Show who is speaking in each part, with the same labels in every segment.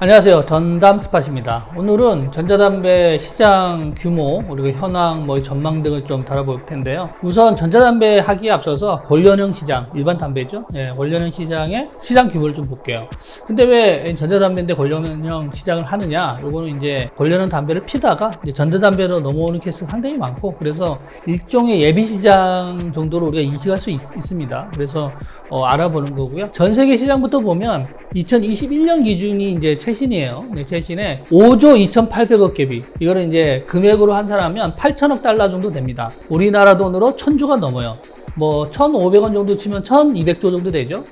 Speaker 1: 안녕하세요. 전담스팟입니다. 오늘은 전자담배 시장 규모, 그리고 현황, 전망 등을 좀 다뤄볼 텐데요. 우선 전자담배 하기에 앞서서 관련형 시장, 일반 담배죠. 관련형 시장의 시장 규모를 좀 볼게요. 근데 왜 전자담배인데 관련형 시장을 하느냐? 요거는 이제 관련형 담배를 피다가 이제 전자담배로 넘어오는 케이스가 상당히 많고, 그래서 일종의 예비 시장 정도로 우리가 인식할 수 있습니다. 그래서 알아보는 거고요. 전 세계 시장부터 보면 2021년 기준이 이제 최신이에요. 최신에 5조 2,800억 개비. 이거는 이제 금액으로 환산하면 8천억 달러 정도 됩니다. 우리나라 돈으로 1,000조가 넘어요. 1,500원 정도 치면 1,200조 정도 되죠.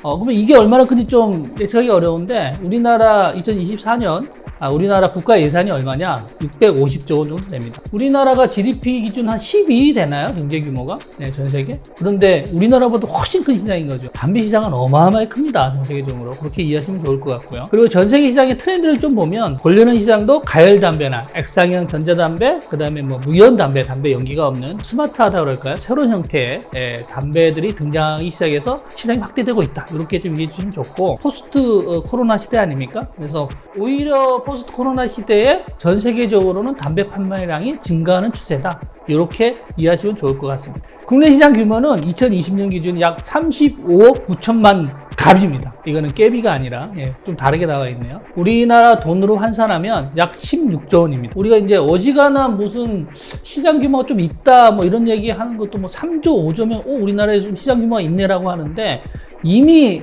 Speaker 1: 그러면 이게 얼마나 큰지 좀 예측하기 어려운데, 우리나라 2024년 우리나라 국가 예산이 얼마냐? 650조 원 정도 됩니다. 우리나라가 GDP 기준 한 12위 되나요? 경제 규모가? 전 세계? 그런데 우리나라보다 훨씬 큰 시장인 거죠. 담배 시장은 어마어마하게 큽니다. 전 세계적으로. 그렇게 이해하시면 좋을 것 같고요. 그리고 전 세계 시장의 트렌드를 좀 보면, 관련한 시장도 가열담배나 액상형 전자담배, 그 다음에 무연담배, 담배 연기가 없는 스마트하다 그럴까요? 새로운 형태의 담배들이 등장하기 시작해서 시장이 확대되고 있다. 이렇게 좀 이해해 주시면 좋고, 포스트 코로나 시대 아닙니까? 그래서 오히려 포스트 코로나 시대에 전 세계적으로는 담배 판매량이 증가하는 추세다. 이렇게 이해하시면 좋을 것 같습니다. 국내 시장 규모는 2020년 기준 약 35억 9천만 갑입니다. 이거는 깨비가 아니라 좀 다르게 나와 있네요. 우리나라 돈으로 환산하면 약 16조 원입니다. 우리가 이제 어지간한 무슨 시장 규모가 좀 있다 이런 얘기 하는 것도 3조 5조면 우리나라에 좀 시장 규모가 있네라고 하는데, 이미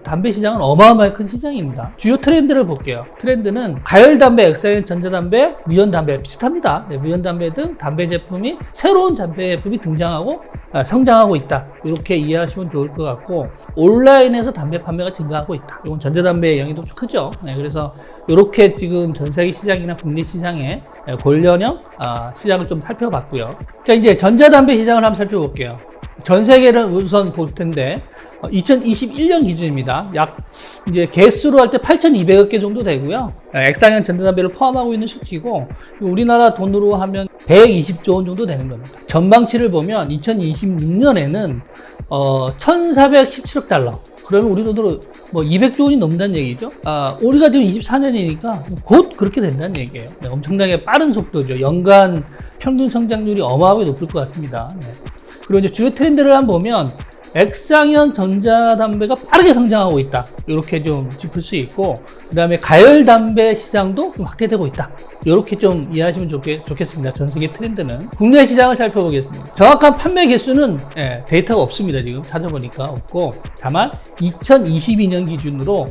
Speaker 1: 담배 시장은 어마어마하게 큰 시장입니다. 주요 트렌드를 볼게요. 트렌드는 가열담배, 액상형 전자담배, 무연담배 비슷합니다. 무연담배 등 담배 제품이, 새로운 담배 제품이 등장하고 성장하고 있다. 이렇게 이해하시면 좋을 것 같고, 온라인에서 담배 판매가 증가하고 있다. 이건 전자담배의 영향이 좀 크죠. 그래서 이렇게 지금 전 세계 시장이나 국내 시장의 관련형 시장을 좀 살펴봤고요. 자, 이제 전자담배 시장을 한번 살펴볼게요. 전 세계를 우선 볼 텐데, 2021년 기준입니다. 약 이제 개수로 할 때 8,200억 개 정도 되고요. 액상형 전자담배를 포함하고 있는 수치고, 우리나라 돈으로 하면 120조 원 정도 되는 겁니다. 전망치를 보면 2026년에는 1,417억 달러. 그러면 우리 돈으로 200조 원이 넘는다는 얘기죠. 우리가 지금 24년이니까 곧 그렇게 된다는 얘기예요. 엄청나게 빠른 속도죠. 연간 평균 성장률이 어마어마하게 높을 것 같습니다. 그리고 이제 주요 트렌드를 한번 보면, 액상형 전자담배가 빠르게 성장하고 있다. 이렇게 좀 짚을 수 있고, 그 다음에 가열담배 시장도 좀 확대되고 있다. 이렇게 좀 이해하시면 좋겠습니다. 전 세계 트렌드는. 국내 시장을 살펴보겠습니다. 정확한 판매 개수는 데이터가 없습니다. 지금 찾아보니까 없고, 다만 2022년 기준으로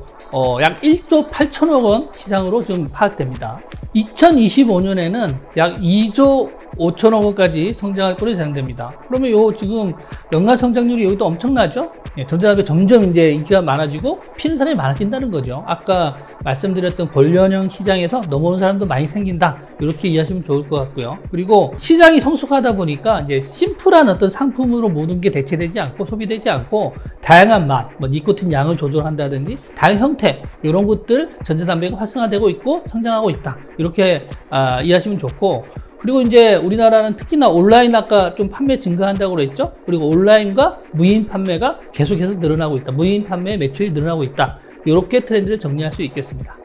Speaker 1: 약 1조 8천억 원 시장으로 좀 파악됩니다. 2025년에는 약 2조 5천억 원까지 성장할 것으로 예상됩니다. 그러면 지금 연간 성장률이 여기도 엄청나죠? 전자담배 점점 이제 인기가 많아지고 피는 사람이 많아진다는 거죠. 아까 말씀드렸던 관련형 시장에서 넘어오는 사람도 많이 생긴다. 이렇게 이해하시면 좋을 것 같고요. 그리고 시장이 성숙하다 보니까 이제 심플한 어떤 상품으로 모든 게 대체되지 않고 소비되지 않고, 다양한 맛, 니코틴 양을 조절한다든지 다양한 형태, 이런 것들 전자담배가 활성화되고 있고 성장하고 있다. 이렇게 이해하시면 좋고, 그리고 이제 우리나라는 특히나 온라인, 아까 좀 판매 증가한다고 그랬죠? 그리고 온라인과 무인 판매가 계속해서 늘어나고 있다. 무인 판매 매출이 늘어나고 있다. 이렇게 트렌드를 정리할 수 있겠습니다.